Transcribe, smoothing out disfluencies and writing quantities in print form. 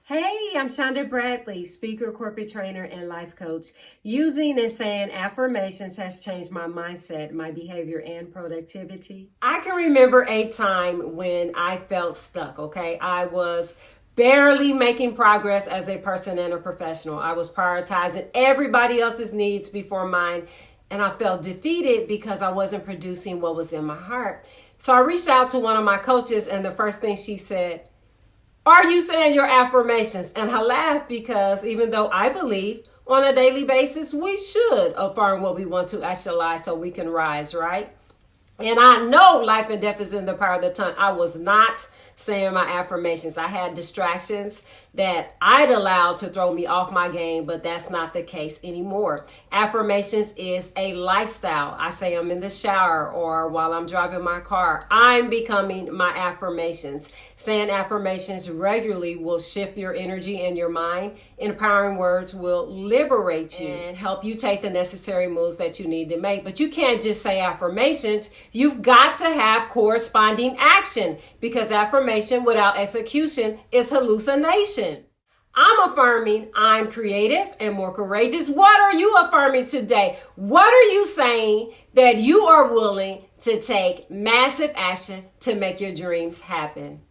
Hey, I'm Shonda Bradley, speaker, corporate trainer, and life coach. Using and saying affirmations has changed my mindset, my behavior, and productivity. I can remember a time when I felt stuck, okay? I was barely making progress as a person and a professional. I was prioritizing everybody else's needs before mine, and I felt defeated because I wasn't producing what was in my heart. So I reached out to one of my coaches, and the first thing she said, "Are you saying your affirmations?" And I laughed because even though I believe on a daily basis, we should affirm what we want to actualize so we can rise, right? And I know life and death is in the power of the tongue. I was not saying my affirmations. I had distractions that I'd allowed to throw me off my game, but that's not the case anymore. Affirmations is a lifestyle. I say them in the shower or while I'm driving my car. I'm becoming my affirmations. Saying affirmations regularly will shift your energy and your mind. Empowering words will liberate you and help you take the necessary moves that you need to make. But you can't just say affirmations. You've got to have corresponding action, because affirmation without execution is hallucination. I'm affirming I'm creative and more courageous. What are you affirming today? What are you saying that you are willing to take massive action to make your dreams happen?